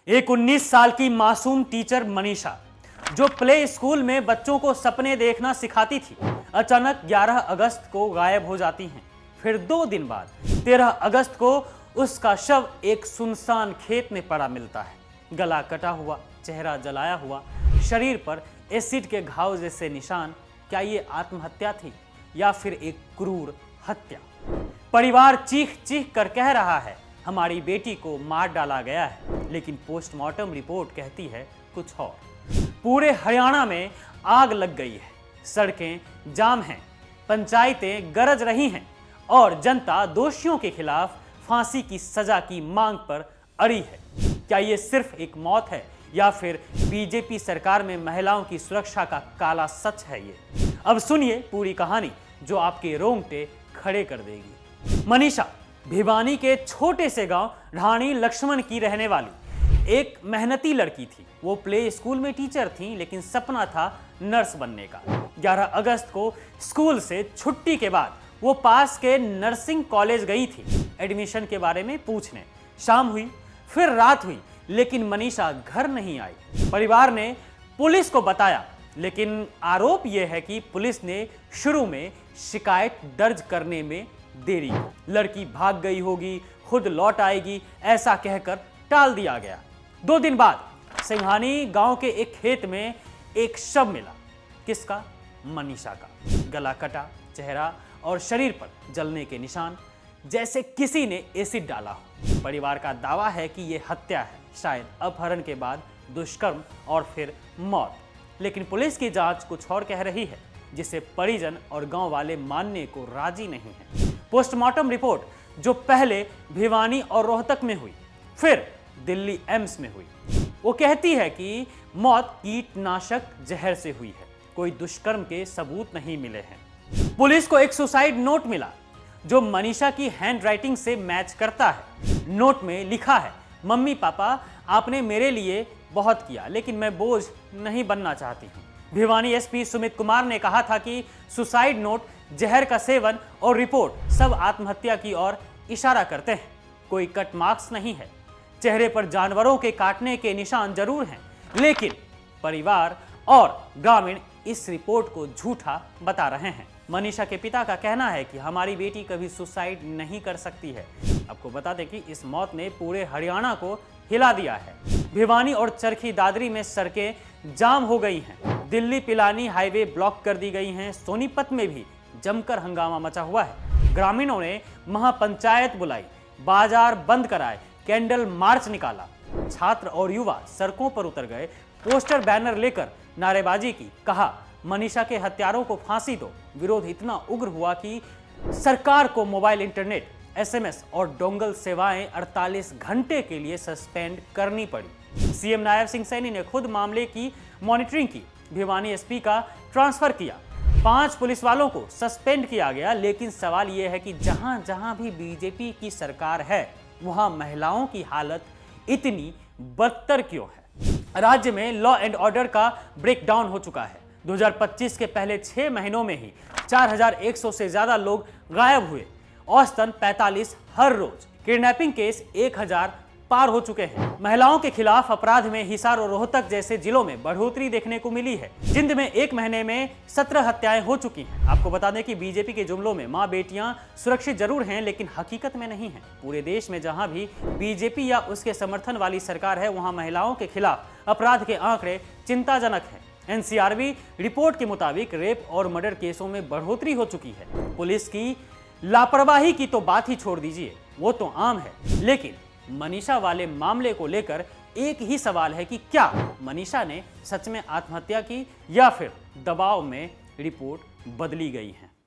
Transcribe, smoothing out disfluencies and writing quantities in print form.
एक 19 साल की मासूम टीचर मनीषा, जो प्ले स्कूल में बच्चों को सपने देखना सिखाती थी, अचानक 11 अगस्त को गायब हो जाती हैं। फिर 2 दिन बाद 13 अगस्त को उसका शव एक सुनसान खेत में पड़ा मिलता है। गला कटा हुआ, चेहरा जलाया हुआ, शरीर पर एसिड के घाव जैसे निशान। क्या ये आत्महत्या थी या फिर एक क्रूर हत्या? परिवार चीख चीख कर कह रहा है हमारी बेटी को मार डाला गया है, लेकिन पोस्टमार्टम रिपोर्ट कहती है कुछ और। पूरे हरियाणा में आग लग गई है, सड़कें जाम हैं, पंचायतें गरज रही हैं और जनता दोषियों के खिलाफ फांसी की सजा की मांग पर अड़ी है। क्या ये सिर्फ एक मौत है या फिर बीजेपी सरकार में महिलाओं की सुरक्षा का काला सच है? ये अब सुनिए पूरी कहानी, जो आपके रोंगटे खड़े कर देगी। मनीषा भिवानी के छोटे से गांव ढाणी लक्ष्मण की रहने वाली एक मेहनती लड़की थी। वो प्ले स्कूल में टीचर थी, लेकिन सपना था नर्स बनने का। 11 अगस्त को स्कूल से छुट्टी के बाद वो पास के नर्सिंग कॉलेज गई थी एडमिशन के बारे में पूछने। शाम हुई, फिर रात हुई, लेकिन मनीषा घर नहीं आई। परिवार ने पुलिस को बताया, लेकिन आरोप यह है कि पुलिस ने शुरू में शिकायत दर्ज करने में देरी। लड़की भाग गई होगी, खुद लौट आएगी, ऐसा कहकर टाल दिया गया। 2 दिन बाद सिंघानी गांव के एक खेत में एक शव मिला। किसका? मनीषा का। गला कटा, चेहरा और शरीर पर जलने के निशान, जैसे किसी ने एसिड डाला हो। परिवार का दावा है कि यह हत्या है, शायद अपहरण के बाद दुष्कर्म और फिर मौत। लेकिन पुलिस की जांच कुछ और कह रही है, जिसे परिजन और गांव वाले मानने को राजी नहीं हैं। पोस्टमार्टम रिपोर्ट, जो पहले भिवानी और रोहतक में हुई, फिर दिल्ली एम्स में हुई, वो कहती है कि मौत कीटनाशक जहर से हुई है। कोई दुष्कर्म के सबूत नहीं मिले हैं। पुलिस को एक सुसाइड नोट मिला, जो मनीषा की हैंडराइटिंग से मैच करता है। नोट में लिखा है, मम्मी पापा आपने मेरे लिए बहुत किया, लेकिन मैं बोझ नहीं बनना चाहती हूँ। भिवानी एसपी सुमित कुमार ने कहा था कि सुसाइड नोट, जहर का सेवन और रिपोर्ट सब आत्महत्या की ओर इशारा करते हैं। कोई कट मार्क्स नहीं है। चेहरे पर जानवरों के काटने के निशान जरूर हैं, लेकिन परिवार और ग्रामीण इस रिपोर्ट को झूठा बता रहे हैं। मनीषा के पिता का कहना है कि हमारी बेटी कभी सुसाइड नहीं कर सकती है। आपको बता दें कि इस मौत ने पूरे हरियाणा को हिला दिया है। भिवानी और चरखी दादरी में सड़कें जाम हो गई हैं। दिल्ली पिलानी हाईवे ब्लॉक कर दी गई हैं। सोनीपत में भी जमकर हंगामा मचा हुआ है। ग्रामीणों ने महापंचायत बुलाई, बाजार बंद कराए, कैंडल मार्च निकाला। छात्र और युवा सड़कों पर उतर गए, पोस्टर बैनर लेकर नारेबाजी की। कहा, मनीषा के हत्यारों को फांसी दो। विरोध इतना उग्र हुआ कि सरकार को मोबाइल इंटरनेट, एसएमएस और डोंगल सेवाएं 48 घंटे के लिए सस्पेंड करनी पड़ी। सीएम नायब सिंह सैनी ने खुद मामले की मॉनिटरिंग की। भिवानी एसपी का ट्रांसफर किया। 5 पुलिस वालों को सस्पेंड किया गया। लेकिन सवाल यह है कि जहां जहां भी बीजेपी की सरकार है, वहां महिलाओं की हालत इतनी बदतर क्यों है? राज्य में लॉ एंड ऑर्डर का ब्रेकडाउन हो चुका है। 2025 के पहले 6 महीनों में ही 4100 से ज्यादा लोग गायब हुए, औसतन 45 हर रोज। किडनैपिंग केस 1000 पार हो चुके हैं। महिलाओं के खिलाफ अपराध में हिसार और रोहतक जैसे जिलों में बढ़ोतरी देखने को मिली है। जिंद में 1 महीने में 17 हत्याएं हो चुकी हैं। आपको बता दें कि बीजेपी के जुमलों में मां बेटियां सुरक्षित जरूर हैं, लेकिन हकीकत में नहीं है। पूरे देश में जहां भी बीजेपी या उसके समर्थन वाली सरकार है, वहां महिलाओं के खिलाफ अपराध के आंकड़े चिंताजनक हैं। एनसीआरबी रिपोर्ट के मुताबिक रेप और मर्डर केसों में बढ़ोतरी हो चुकी है। पुलिस की लापरवाही की तो बात ही छोड़ दीजिए, वो तो आम है। लेकिन मनीषा वाले मामले को लेकर एक ही सवाल है कि क्या मनीषा ने सच में आत्महत्या की या फिर दबाव में रिपोर्ट बदली गई है।